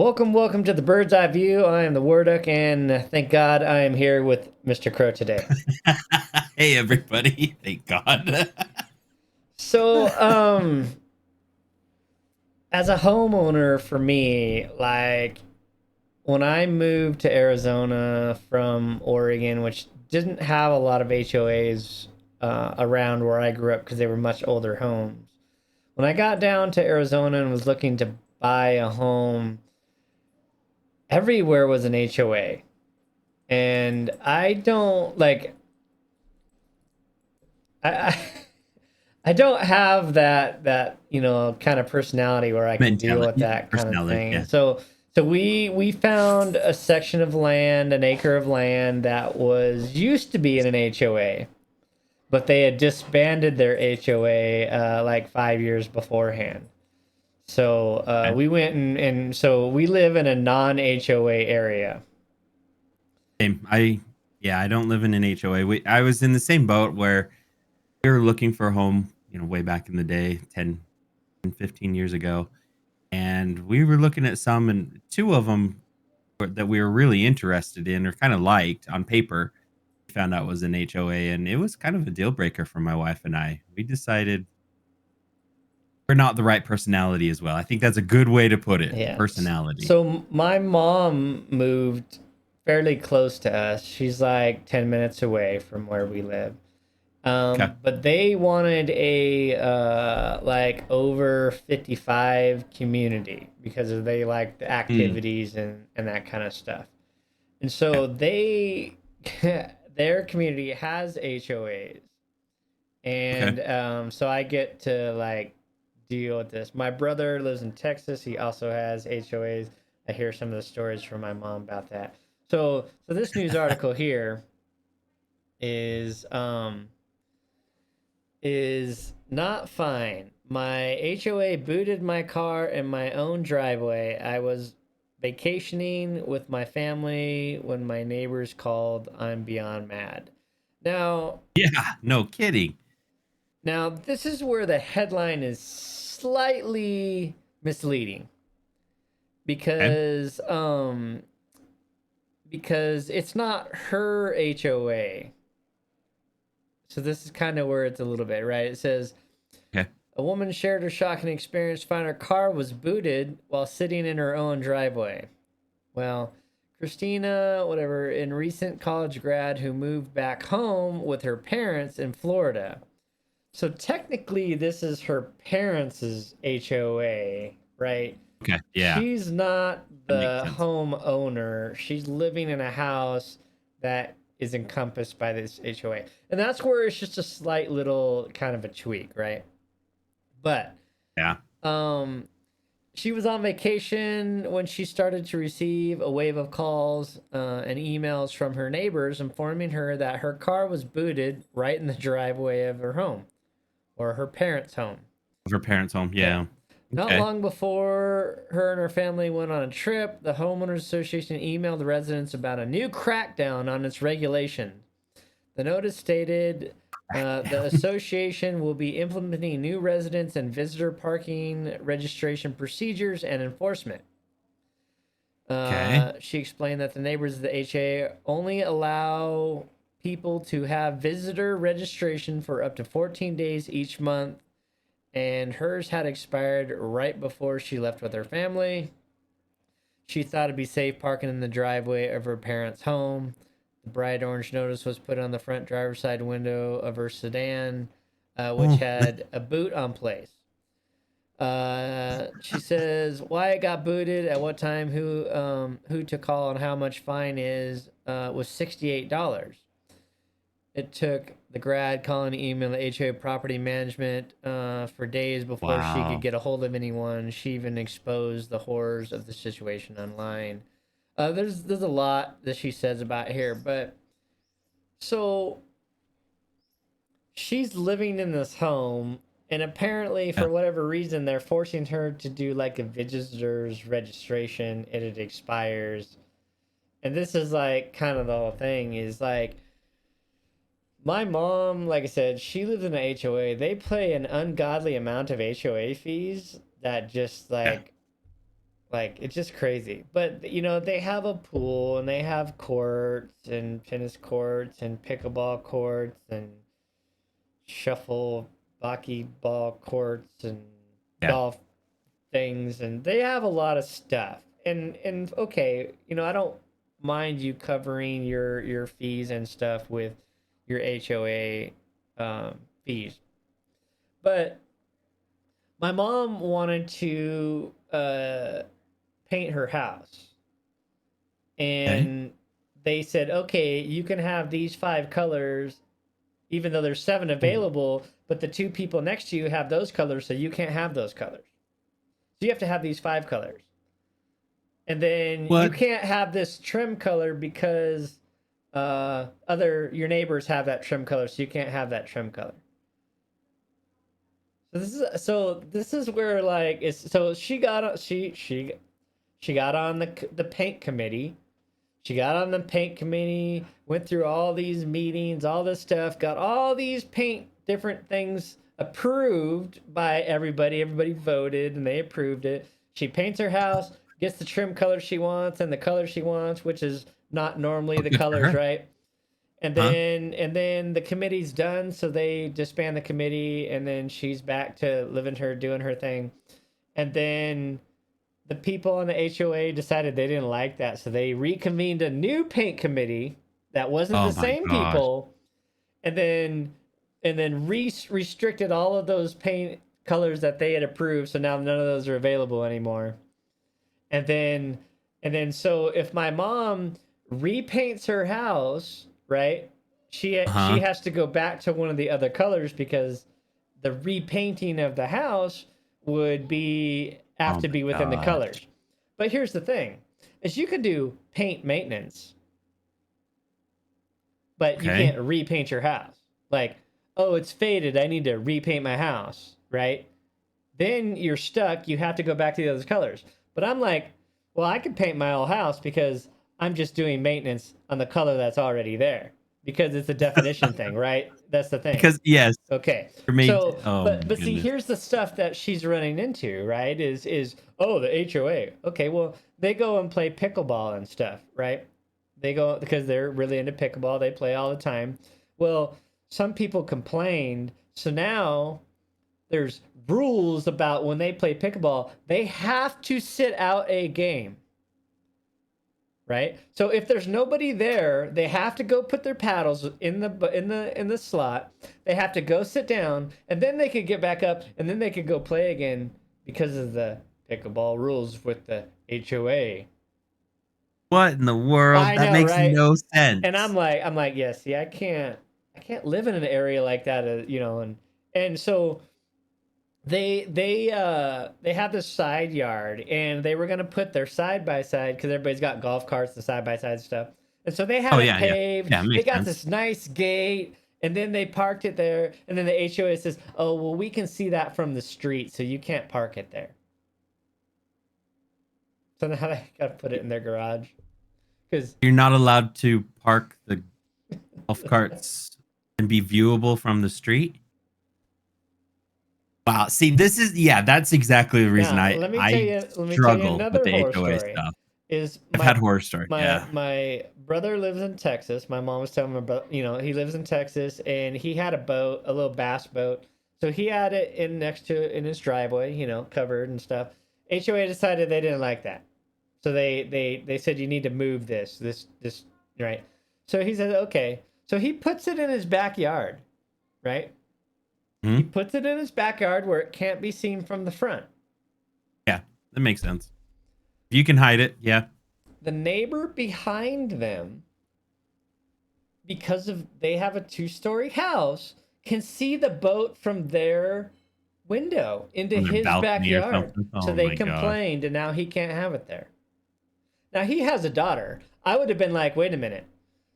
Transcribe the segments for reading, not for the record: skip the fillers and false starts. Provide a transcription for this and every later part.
Welcome to the Bird's Eye View. I am the Warduck, and thank God I am here with Mr. Krow today. Hey everybody, thank God. So, as a homeowner, for me, like when I moved to Arizona from Oregon, which didn't have a lot of HOAs around where I grew up because they were much older homes. When I got down to Arizona and was looking to buy a home, everywhere was an HOA. And I don't like I I don't have that kind of personality where I can deal Mentality, with yeah, that kind of personality, thing. yeah. So we found a section of land, an acre of land that was used to be in an HOA, but they had disbanded their HOA like 5 years beforehand. So Okay. we went and so we live in a non HOA area. Same. Yeah, I don't live in an HOA. I was in the same boat where we were looking for a home, way back in the day, 15 years ago, and we were looking at some, and two of them that we were really interested in or kind of liked on paper. We found out was an HOA, and it was kind of a deal breaker for my wife and I. We decided we're not the right personality as well. I think that's a good way to put it. Yeah. Personality. So my mom moved fairly close to us. She's like 10 minutes away from where we live. Okay. But they wanted a like over 55 community because of they like the Mm, activities and that kind of stuff. And yeah. so they their community has HOAs. Okay. And so I get to like deal with this. My brother lives in Texas. He also has HOAs. I hear some of the stories from my mom about that. So this news article here is is not fine. My HOA booted my car in my own driveway. I was vacationing with my family when my neighbors called. I'm beyond mad. Now, Yeah, no kidding. now this is where the headline is slightly misleading Okay. because because it's not her HOA. So this is kind of where it's a little bit, right? It says Okay. a woman shared her shocking experience finding her car was booted while sitting in her own driveway. Well, Christina, whatever, in recent college grad who moved back home with her parents in Florida. So technically, this is her parents' HOA, right? Okay. Yeah, She's not that makes the sense. home owner. She's living in a house that is encompassed by this HOA. And that's where it's just a slight little kind of a tweak, right? But Yeah. um she was on vacation when she started to receive a wave of calls and emails from her neighbors informing her that her car was booted right in the driveway of her home or her parents' home. Of her parents' home. Yeah. Yeah. Not Okay. long before her and her family went on a trip, the Homeowners Association emailed the residents about a new crackdown on its regulation. The notice stated the Crackdown. association will be implementing new residents and visitor parking registration procedures and enforcement. Okay. She explained that the neighbors of the HA only allow people to have visitor registration for up to 14 days each month, and hers had expired right before she left with her family. She thought it'd be safe parking in the driveway of her parents' home. The bright orange notice was put on the front driver's side window of her sedan, which Oh, had a boot on place. She says why it got booted, at what time, who to call, and how much fine is was $68. It took the grad calling, email, the HOA property management for days before she could wow. get a hold of anyone. She even exposed the horrors of the situation online. There's a lot that she says about here, but so she's living in this home, and apparently Yeah. for whatever reason they're forcing her to do like a visitor's registration, and it expires. And this is like kind of the whole thing is like my mom, like I said, she lives in an HOA. They pay an ungodly amount of HOA fees that just Yeah. like Like, it's just crazy. But they have a pool and they have courts and tennis courts and pickleball courts and shuffle hockey ball courts and Yeah. golf things, and they have a lot of stuff. And okay, I don't mind you covering your fees and stuff with your HOA fees. But my mom wanted to paint her house, Okay. and they said, okay, you can have these 5 colors, even though there's 7 available, but the 2 people next to you have those colors, so you can't have those colors. So you have to have these 5 colors. And then you What? can't have this trim color because other your neighbors have that trim color, so you can't have that trim color. So this is where, like, it's so she got on the paint committee. She got on the paint committee, went through all these meetings, all this stuff, got all these paint different things approved by everybody. Everybody voted and they approved it. She paints her house, gets the trim color she wants and the color she wants, which is not normally Oh, the good for colors, her. right? And Huh? then the committee's done, so they disband the committee, and then she's back to doing her thing. And then the people on the HOA decided they didn't like that, so they reconvened a new paint committee that wasn't the Oh my same gosh. people, and then restricted all of those paint colors that they had approved, so now none of those are available anymore. And then so if my mom repaints her house, right? She Uh-huh. has to go back to one of the other colors because the repainting of the house would be have Oh to my be within the gosh. colors. But here's the thing: is you can do paint maintenance, but you Okay. can't repaint your house. Like, oh, it's faded. I need to repaint my house, right? Then you're stuck. You have to go back to the other colors. But I'm like, well, I could paint my whole house because I'm just doing maintenance on the color that's already there because it's a definition thing, right? That's the thing. Because yes, Okay. you're made. So, Oh my but see, goodness. here's the stuff that she's running into, right? Is oh, the HOA. Okay, well, they go and play pickleball and stuff, right? They go because they're really into pickleball. They play all the time. Well, some people complained, so now there's rules about when they play pickleball. They have to sit out a game, right? So if there's nobody there, they have to go put their paddles in the slot. They have to go sit down, and then they could get back up, and then they could go play again because of the pickleball rules with the HOA. What in the world? I That know, makes right? no And sense. I'm like, yeah, see, I can't live in an area like that, and so they have this side yard, and they were gonna put their side by side because everybody's got golf carts, the side by side stuff, and so they Oh had it yeah, yeah, paved. yeah. They Makes got sense. this nice gate, and then they parked it there, and then the HOA says, "Oh well, we can see that from the street, so you can't park it there." So now they gotta put it in their garage because You're not allowed to park the golf carts and be viewable from the street. Wow. See, this is yeah. That's exactly the reason now I let me tell you struggle with another the horror HOA story. stuff. Is I've had horror stories. Yeah. my brother lives in Texas. My mom was telling me about, he lives in Texas, and he had a boat, a little bass boat. So he had it in next to in his driveway, covered and stuff. HOA decided they didn't like that. So they said you need to move this right. So he said okay. So he puts it in his backyard, right? He Hmm? puts it in his backyard where it can't be seen from the front. Yeah. That makes sense. If you can hide it, yeah. The neighbor behind them, because of they have a 2-story house, can see the boat from their window into On their his balcony or backyard. something. So Oh they my gosh. complained, and now he can't have it there. Now he has a daughter. I would have been like, wait a minute.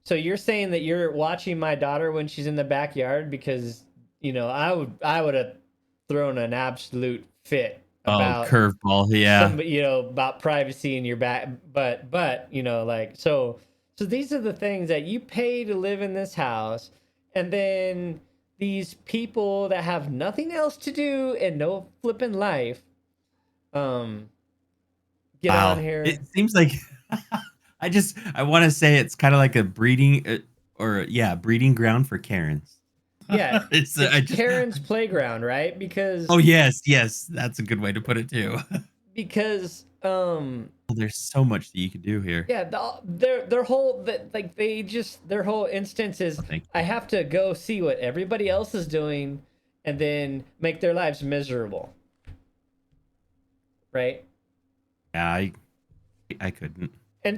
So you're saying that you're watching my daughter when she's in the backyard because I would have thrown an absolute fit Oh, about curveball. Yeah. some about privacy in your back, but like, so these are the things that you pay to live in this house, and then these people that have nothing else to do and no flipping life um get on Wow. It here. seems like I want to say it's kind of like a breeding or yeah, breeding ground for Karens. Yeah, It's it's I just Karen's playground, right? Because Oh yes, yes, that's a good way to put it too. because Well, there's so much that you could do here. yeah, their whole like they just their whole instance is Oh, thank I you. have to go see what everybody else is doing and then make their lives miserable, right? Yeah, I And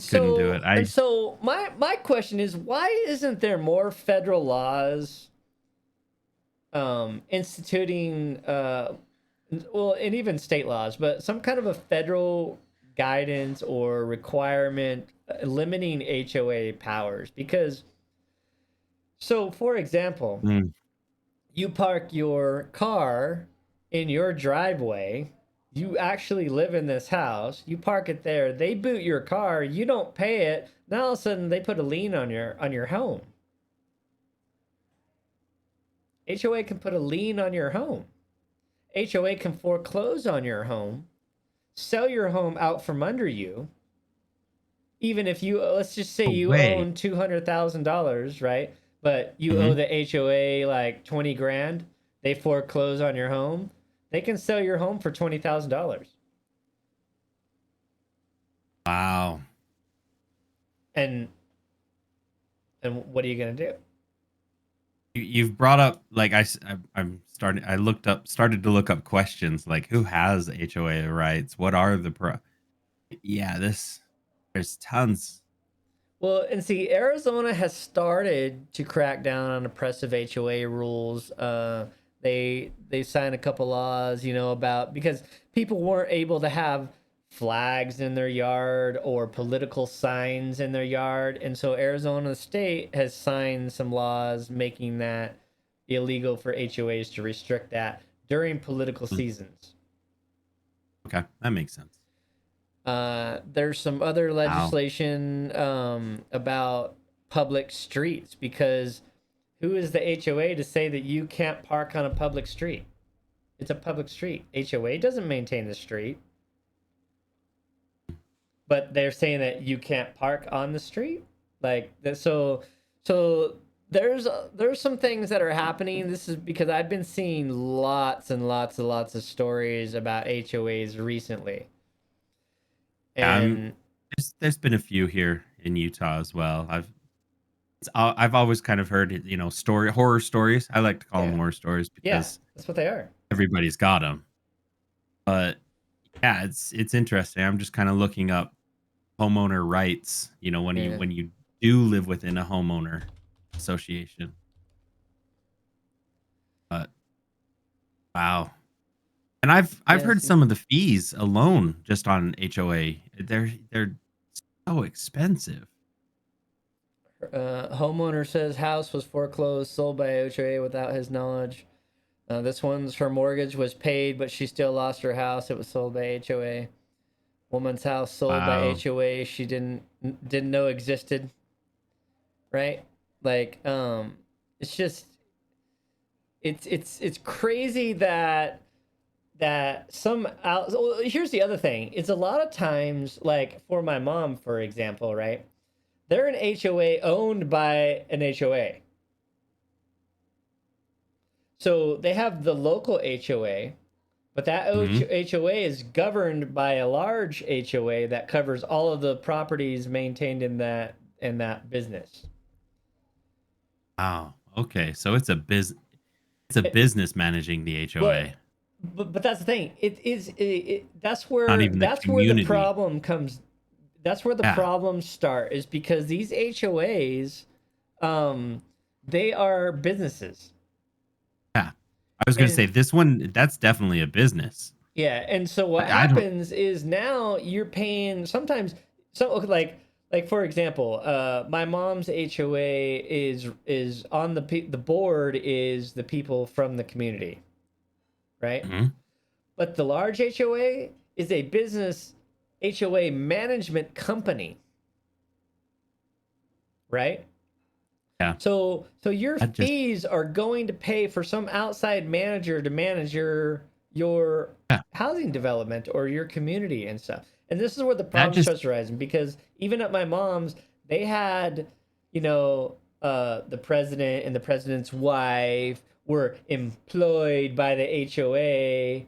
couldn't do it. so my question is, why isn't there more federal laws instituting well, and even state laws, but some kind of a federal guidance or requirement limiting HOA powers? Because, so for example, Mm. you park your car in your driveway, you actually live in this house, you park it there, they boot your car, you don't pay it, now all of a sudden they put a lien on your home. HOA can put a lien on your home. HOA can foreclose on your home, sell your home out from under you. Even if you, let's just say No you way. own $200,000, right? But you owe Hmm. the HOA like 20 grand, they foreclose on your home. They can sell your home for $20,000. Wow. And what are you gonna do? You've brought up like I'm starting. I started to look up questions like who has HOA rights. What are the Yeah, there's tons. Well, and see, Arizona has started to crack down on oppressive HOA rules. They signed a couple laws, you know, about because people weren't able to have flags in their yard or political signs in their yard, and so Arizona State has signed some laws making that illegal for HOAs to restrict that during political Mm. seasons. Okay, that makes sense. There's some other Wow. legislation about public streets because who is the HOA to say that you can't park on a public street? It's a public street. HOA doesn't maintain the street, but they're saying that you can't park on the street. Like that, so there's some things that are happening. This is because I've been seeing lots and lots and lots of stories about HOAs recently, Yeah, and there's been a few here in Utah as well. I've always kind of heard, horror stories. I like to call them yeah, horror stories yeah, because that's what they are. everybody's got them. But yeah, it's interesting. I'm just kind of looking up homeowner rights. Yeah. When you do live within a homeowner association. But wow, and I've Yeah, heard see, some of the fees alone just on HOA. They're so expensive. homeowner says house was foreclosed, sold by HOA without his knowledge. This one's her mortgage was paid, but she still lost her house. It was sold by HOA. Woman's house sold by Wow. HOA. She didn't know existed. Right? Like, it's just it's crazy that some out. Well, here's the other thing. It's a lot of times like for my mom, for example, right? They're an HOA owned by an HOA. So they have the local HOA, but that Hmm. HOA is governed by a large HOA that covers all of the properties maintained in that business. Wow. Okay, so it's a It, business managing the well, HOA, but that's the thing. not even the That's where the community. problem comes. That's where the Yeah. problems start is because these HOAs, um, they are businesses. Yeah. I was gonna say And this one, that's definitely a business. yeah, and so what I don't. happens is now you're paying sometimes so okay, like for example, my mom's HOA is on the board is the people from the community, right? Mhm. But the large HOA is a business HOA management company, right? Yeah. So your That just fees are going to pay for some outside manager to manage your Yeah. housing development or your community and stuff. And this is where the That problem just starts arising, because even at my mom's, they had, the president and the president's wife were employed by the HOA,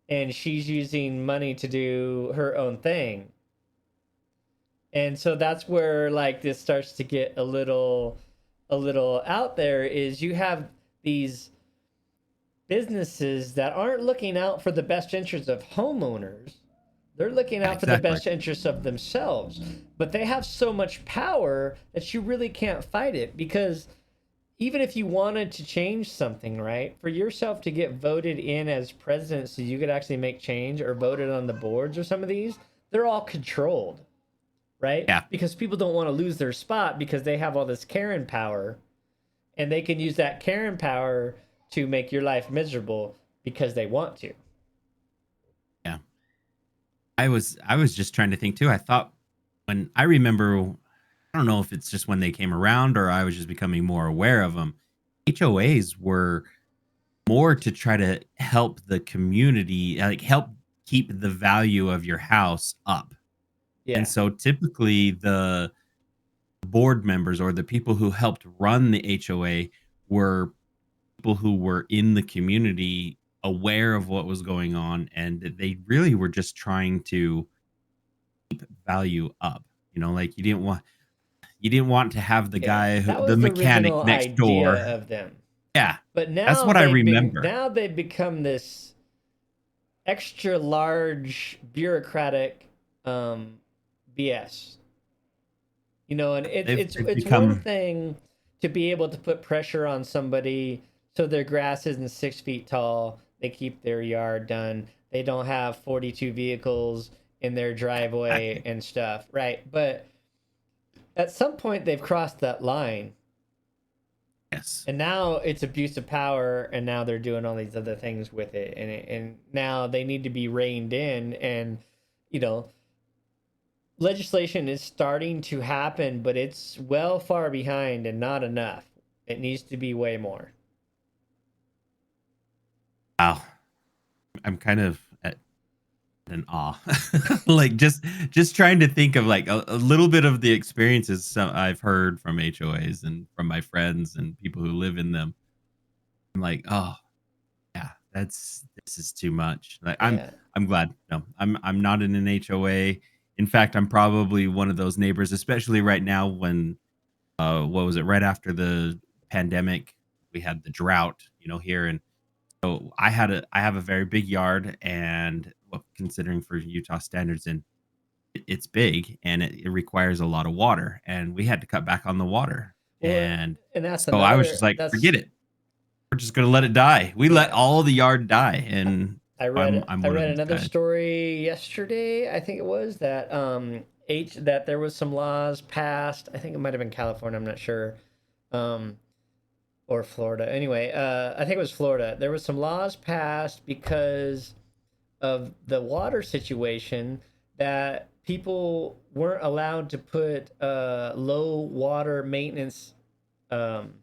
and she's using money to do her own thing. And so that's where like this starts to get a little out there, is you have these businesses that aren't looking out for the best interests of homeowners. They're looking yeah, out for the exactly. best interests of themselves. But they have so much power that you really can't fight it, because even if you wanted to change something, right, for yourself to get voted in as president so you could actually make change, or voted on the boards or some of these, they're all controlled, right? Yeah. Because people don't want to lose their spot because they have all this Karen power, and they can use that Karen power to make your life miserable because they want to. Yeah. I was just trying to think too. I thought when I remember, I don't know if it's just when they came around or I was just becoming more aware of them. HOAs were more to try to help the community, like help keep the value of your house up. And Yeah. so typically the board members or the people who helped run the HOA were people who were in the community aware of what was going on, and that they really were just trying to value up. Like you didn't want to have the Yeah. guy That the was the mechanic original next idea door. of them. Yeah. But That's now what I remember. they've become this extra large bureaucratic um BS. And it's They've it's they've it's one become thing to be able to put pressure on somebody so their grass isn't 6 feet tall, they keep their yard done, they don't have 42 vehicles in their driveway exactly. and stuff, right? But at some point they've crossed that line, Yes. and now it's abuse of power, and now they're doing all these other things with it, and now they need to be reined in. And you know legislation is starting to happen, but it's well far behind and not enough. It needs to be way more. Wow. I'm kind of at in awe. Like just trying to think of like a little bit of the experiences I've heard from HOAs and from my friends and people who live in them. I'm like, oh yeah, this is too much. Like Yeah. I'm glad. No, I'm not in an HOA. In fact, I'm probably one of those neighbors, especially right now when what was it, right after the pandemic, we had the drought, here. And so I have a very big yard, and well, considering for Utah standards, and it's big and it requires a lot of water, and we had to cut back on the water. Well, And and that's so I was another just like, that's forget it. We're just gonna let it die. We let yeah. all the yard die, and I I'm read I'm I one of read those another guys. story yesterday, I think it was, that that there was some laws passed. I think it might have been California, I'm not sure. Um or Florida. Anyway, I think it was Florida. There was some laws passed because of the water situation, that people weren't allowed to put low water maintenance, um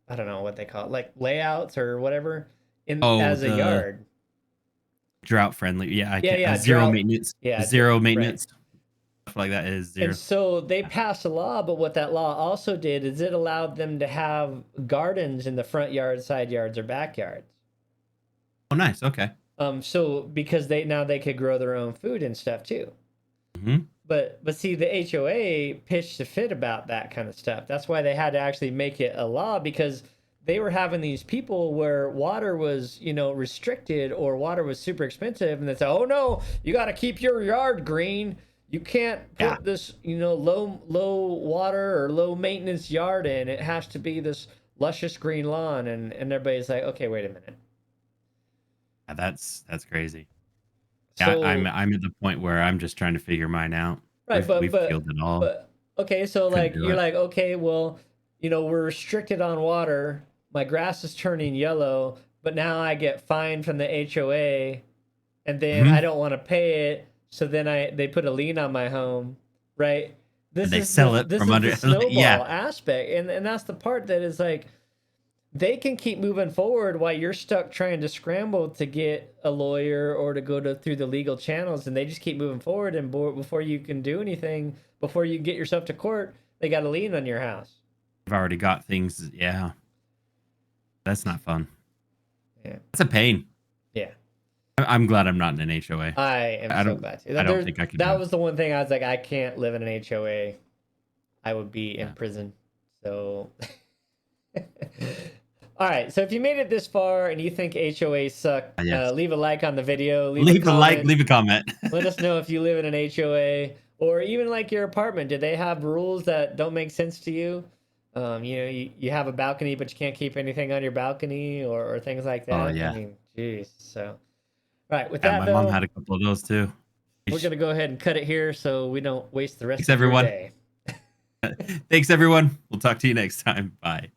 I don't know what they call it, like layouts or whatever, in Oh, as a the yard. drought friendly. Yeah, I Yeah, can't. yeah, Zero drought. maintenance. Yeah, Zero right. maintenance stuff like that is And zero. so they Yeah. passed a law, but what that law also did is it allowed them to have gardens in the front yard, side yards, or backyards. Oh, nice. Okay. So because they could grow their own food and stuff too. Hmm. But see, the HOA pitched a fit about that kind of stuff. That's why they had to actually make it a law, because they were having these people where water was, restricted, or water was super expensive, and they said, "Oh no, you got to keep your yard green. You can't Yeah. put this, low water or low maintenance yard in. It has to be this luscious green lawn." And everybody's like, "Okay, wait a minute." Yeah, that's crazy. Yeah, I'm So I'm at the point where I'm just trying to figure mine out. right, We've killed it all. but okay, so Couldn't like do you're it. like, okay, well, we're restricted on water. My grass is turning yellow, but now I get fined from the HOA, and then I Hmm. don't want to pay it, so then they put a lien on my home, right? And This they is sell this it this from is the under. Yeah. snowball aspect, and that's the part that is like, they can keep moving forward while you're stuck trying to scramble to get a lawyer or to go through the legal channels, and they just keep moving forward. And before you can do anything, before you get yourself to court, they got a lien on your house. I've already got things. Yeah, that's not fun. Yeah, It's a pain. yeah. I'm glad I'm not in an HOA. I am so glad to. I don't think I could. That was the one thing I was like, I can't live in an HOA. I would be in prison. So, all right. So if you made it this far and you think HOAs suck, Yes. leave a like on the video. Leave a like. Leave a comment. Let us know if you live in an HOA or even like your apartment. Do they have rules that don't make sense to you? You know, you have a balcony, but you can't keep anything on your balcony or things like that. Oh yeah. I mean, geez. So, all right. With Yeah, that, my mom had a couple of those too. we're gonna go ahead and cut it here so we don't waste the rest Thanks, of everyone. your day. Thanks, everyone. We'll talk to you next time. Bye.